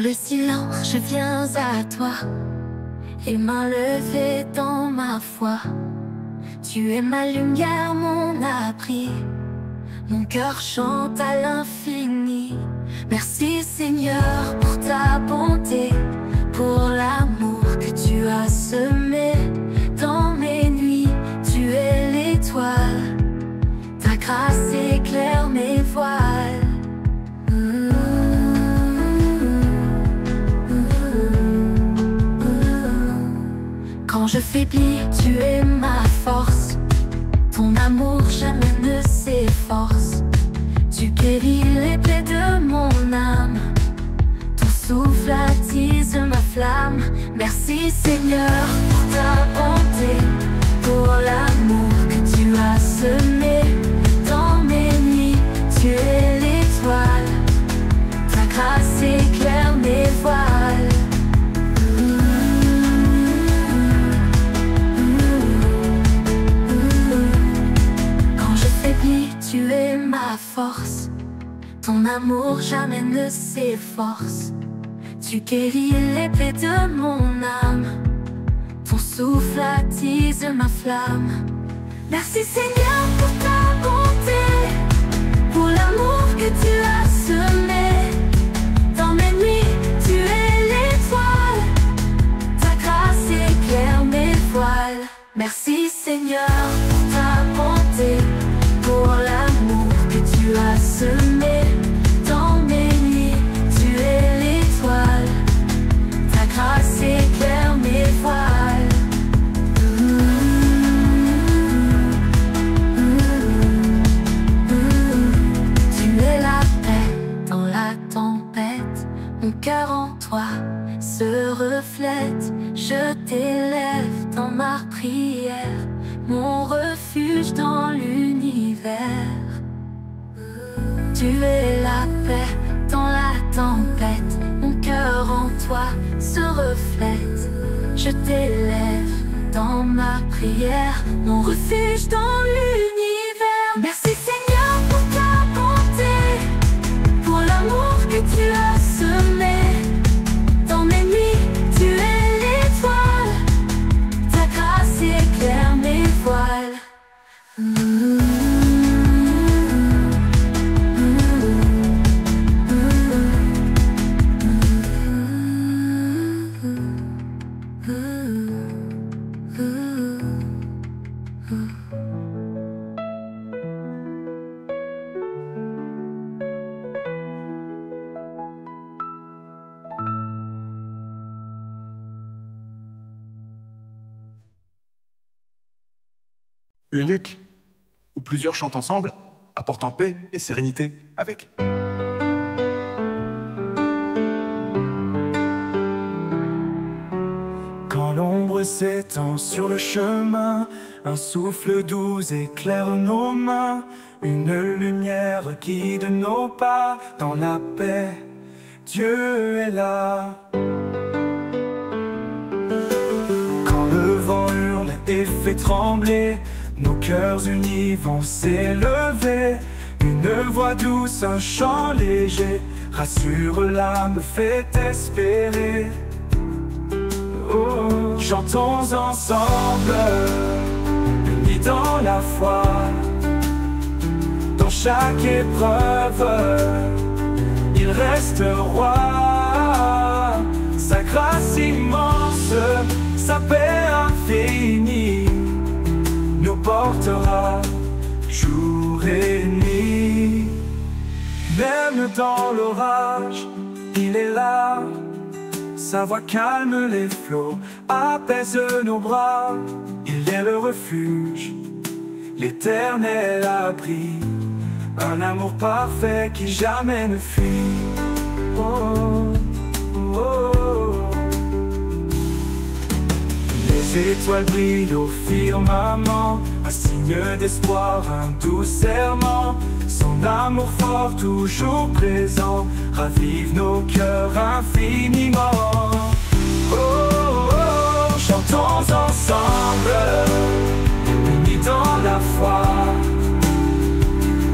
le silence, je viens à toi, les mains levées dans ma foi. Tu es ma lumière, mon abri, mon cœur chante à l'infini. Merci Seigneur pour ta bonté, pour l'amour que tu as semé dans mes nuits. Tu es l'étoile, ta grâce éclaire mes voiles. Quand je faiblis, tu es ma force. Ton amour jamais ne s'efforce. Tu guéris les plaies de mon âme. Ton souffle attise ma flamme. Merci Seigneur pour ta bonté, pour l'amour que tu as semé dans mes nuits. Tu es l'étoile, ta grâce éclaire mes voiles. Tu es ma force, ton amour jamais ne s'efforce. Tu guéris les plaies de mon âme, ton souffle attise ma flamme. Merci Seigneur pour ta bonté, pour l'amour que tu as semé dans mes nuits. Tu es l'étoile, ta grâce éclaire mes voiles. Merci Seigneur pour ta bonté, pour l'amour que tu as semé dans mes nuits. Tu es l'étoile, ta grâce éclaire mes voiles. Tu es la paix dans la tempête, mon cœur en toi se reflète. Je t'élève dans ma prière, mon refuge dans l'univers. Tu es la paix dans la tempête, mon cœur en toi se reflète. Je t'élève dans ma prière, mon refuge dans l'univers. Merci Seigneur pour ta bonté, pour l'amour que tu as semé dans mes nuits. Tu es l'étoile, ta grâce éclaire mes voiles. Unique, où plusieurs chantent ensemble, apportant paix et sérénité avec. Quand l'ombre s'étend sur le chemin, un souffle doux éclaire nos mains, une lumière guide nos pas dans la paix. Dieu est là. Quand le vent hurle et fait trembler, nos cœurs unis vont s'élever. Une voix douce, un chant léger, rassure l'âme, fait espérer. Oh, chantons ensemble, unis dans la foi. Dans chaque épreuve, il reste roi. Sa grâce immense, sa paix infinie nous portera jour et nuit. Même dans l'orage, il est là. Sa voix calme les flots, apaise nos bras. Il est le refuge, l'éternel abri, un amour parfait qui jamais ne fuit. Oh, oh, oh. Les étoiles brillent au firmament, un signe d'espoir, un doux serment. Son amour fort, toujours présent, ravive nos cœurs infiniment. Oh, oh, oh, chantons ensemble, unis dans la foi.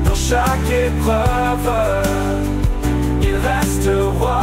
Dans chaque épreuve, il reste roi.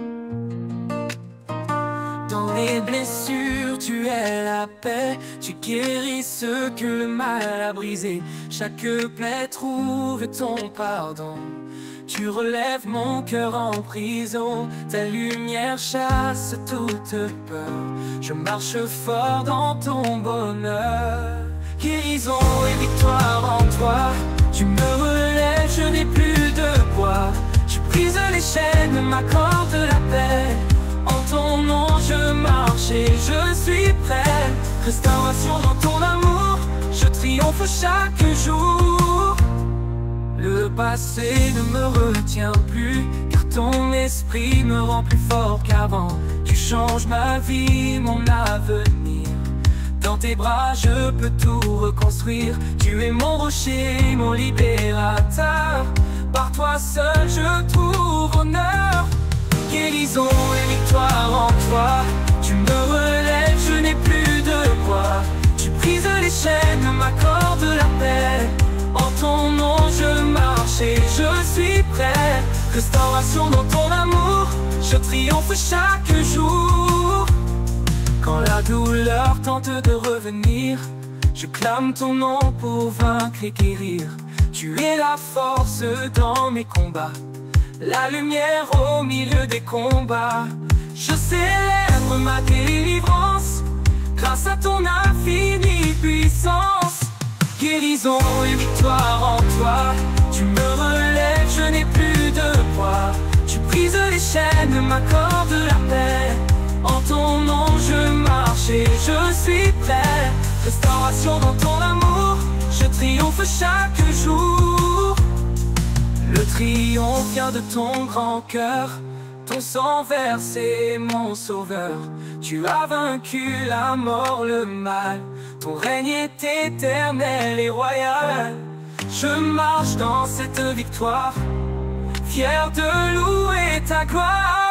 Dans les blessures, tu es la paix. Tu guéris ce que le mal a brisé. Chaque plaie trouve ton pardon. Tu relèves mon cœur en prison. Ta lumière chasse toute peur. Je marche fort dans ton bonheur. Guérison et victoire en toi. Tu me relèves, je n'ai plus de poids. Tu brises les chaînes, m'accordes la paix. En ton nom je marche et je suis prêt. Restauration dans ton amour, je triomphe chaque jour. Le passé ne me retient plus, car ton esprit me rend plus fort qu'avant. Tu changes ma vie, mon avenir. Dans tes bras je peux tout reconstruire. Tu es mon rocher, mon libérateur. Par toi seul je trouve honneur. Guérison et victoire en toi. Tu me relèves, je n'ai plus de poids. Tu brises les chaînes, m'accordes la paix. En ton nom je marche et je suis prêt. Restauration dans ton amour, je triomphe chaque jour. Quand la douleur tente de revenir, je clame ton nom pour vaincre et guérir. Tu es la force dans mes combats, la lumière au milieu des combats. Je célèbre ma délivrance, grâce à ton infinie puissance. Guérison et victoire en toi. Tu me relèves, je n'ai plus de poids. Tu brises les chaînes, m'accordes la paix. En ton nom je marche et je suis prêt. Restauration dans ton amour, je triomphe chaque jour. Le triomphe vient de ton grand cœur. Ton sang versé, mon sauveur. Tu as vaincu la mort, le mal. Ton règne est éternel et royal. Je marche dans cette victoire, fier de louer ta gloire.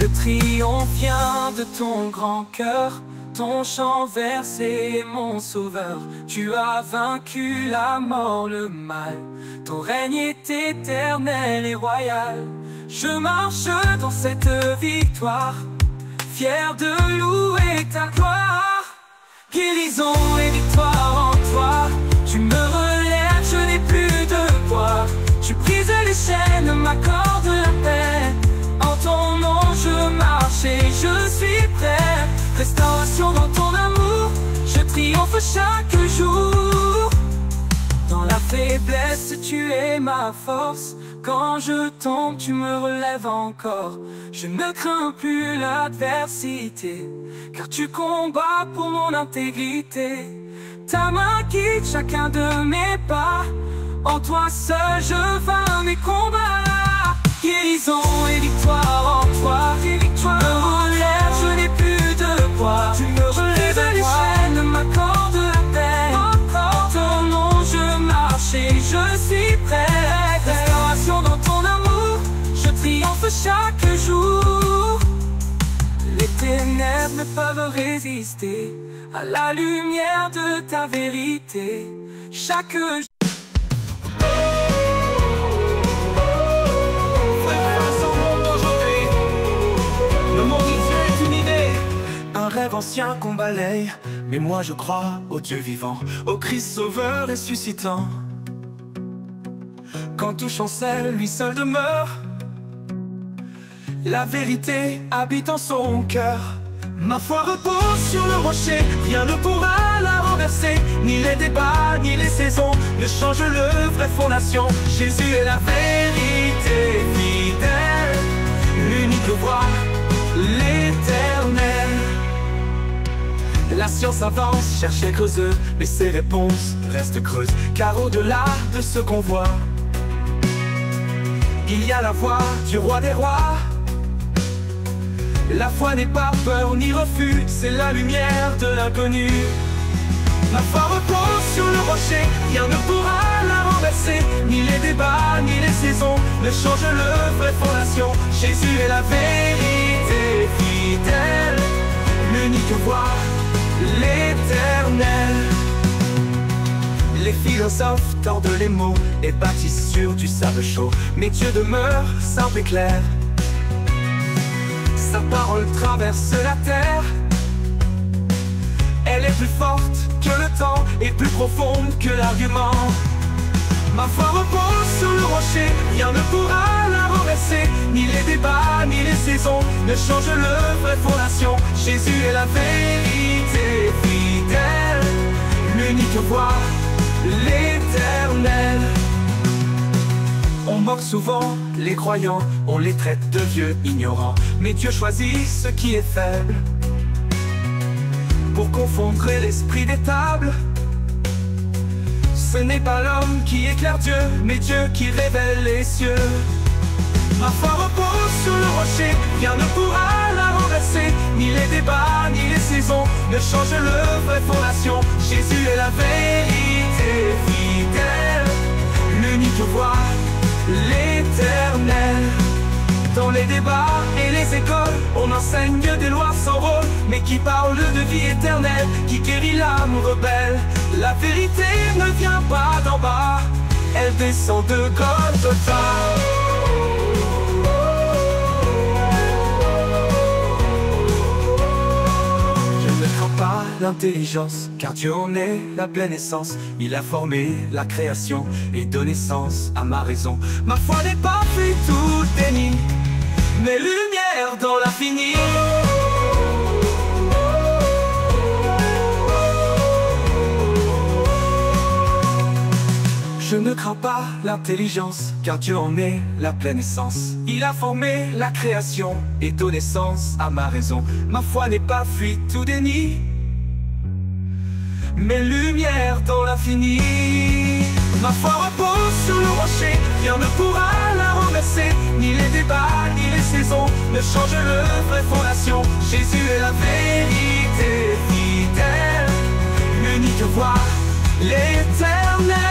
Le triomphe vient de ton grand cœur. Ton chant versé, mon sauveur. Tu as vaincu la mort, le mal. Ton règne est éternel et royal. Je marche dans cette victoire, fier de louer ta gloire. Guérison et victoire en toi. Tu me relèves, je n'ai plus de poids. Tu brises les chaînes, m'accordes la paix. En ton nom je marche et je suis prêt. Restauration dans ton amour, je triomphe chaque jour. Dans la faiblesse, tu es ma force. Quand je tombe, tu me relèves encore. Je ne crains plus l'adversité, car tu combats pour mon intégrité. Ta main guide chacun de mes pas. En toi seul, je vins mes combats. Guérison et victoire en toi. Et victoire. Tu me relèves, je n'ai plus de poids. Tu me relèves les chaînes, m'accordes la paix. En ton nom je marche et je suis prêt. Restauration dans ton amour, je triomphe chaque jour. Les ténèbres ne peuvent résister à la lumière de ta vérité. Chaque jour. Un rêve ancien qu'on balaye, mais moi je crois au Dieu vivant, au Christ sauveur ressuscitant. Quand tout chancelle, lui seul demeure. La vérité habite en son cœur. Ma foi repose sur le rocher, rien ne pourra la renverser. Ni les débats, ni les saisons ne changent le vrai fondation. Jésus est la vérité fidèle, l'unique voie, l'éternel. La science avance, cherche et creuse, mais ses réponses restent creuses. Car au-delà de ce qu'on voit, il y a la voix du roi des rois. La foi n'est pas peur ni refus, c'est la lumière de l'inconnu. Ma foi repose sur le rocher, rien ne pourra la renverser. Ni les débats, ni les saisons ne changent le vrai fondation. Jésus est la vérité fidèle, l'unique voie, l'éternel. Les philosophes tordent les mots et bâtissent sur du sable chaud. Mais Dieu demeure simple et clair. Sa parole traverse la terre. Elle est plus forte que le temps et plus profonde que l'argument. Ma foi repose sur le rocher, rien ne pourra la renverser. Ni les débats, ni les saisons ne changent le vrai fondation. Jésus est la vérité fidèle, l'unique voie, l'Éternel. On moque souvent les croyants, on les traite de vieux ignorants. Mais Dieu choisit ce qui est faible pour confondre l'esprit des tables. Ce n'est pas l'homme qui éclaire Dieu, mais Dieu qui révèle les cieux. Ma foi repose sur le rocher, rien ne pourra la renverser. Ni les débats, ni les saisons ne changent le vrai fondation. Jésus est la vérité fidèle, l'unique voie, l'Éternel. Dans les débats et les écoles, on enseigne des lois sans rôle, mais qui parle de vie éternelle, qui guérit l'âme rebelle. La vérité ne vient pas d'en bas, elle descend de Golgotha. Je ne crains pas l'intelligence, car Dieu en est la pleine essence. Il a formé la création et donné sens à ma raison. Ma foi n'est pas fait tout déni, mais lumière dans l'infini. Je ne crains pas l'intelligence, car Dieu en est la pleine essence. Il a formé la création et donné sens à ma raison. Ma foi n'est pas fuite ou déni, mais lumière dans l'infini. Ma foi repose sur le rocher, rien ne pourra la renverser. Ni les débats, ni les saisons ne changent le vrai fondation. Jésus est la vérité fidèle, l'unique voie, l'Éternel.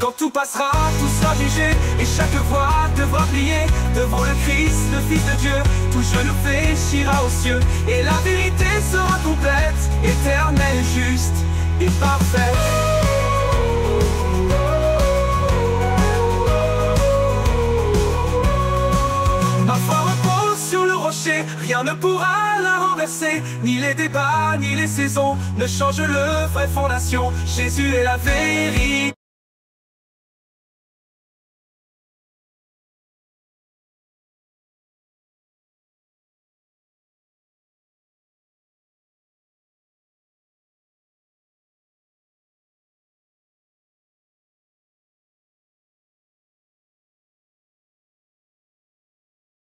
Quand tout passera, tout sera jugé, et chaque voix devra plier devant le Christ, le Fils de Dieu. Tout genou fléchira aux cieux, et la vérité sera complète, éternelle, juste et parfaite. Ma foi repose sur le rocher, rien ne pourra la renverser. Ni les débats, ni les saisons ne changent le vrai fondation. Jésus est la vérité.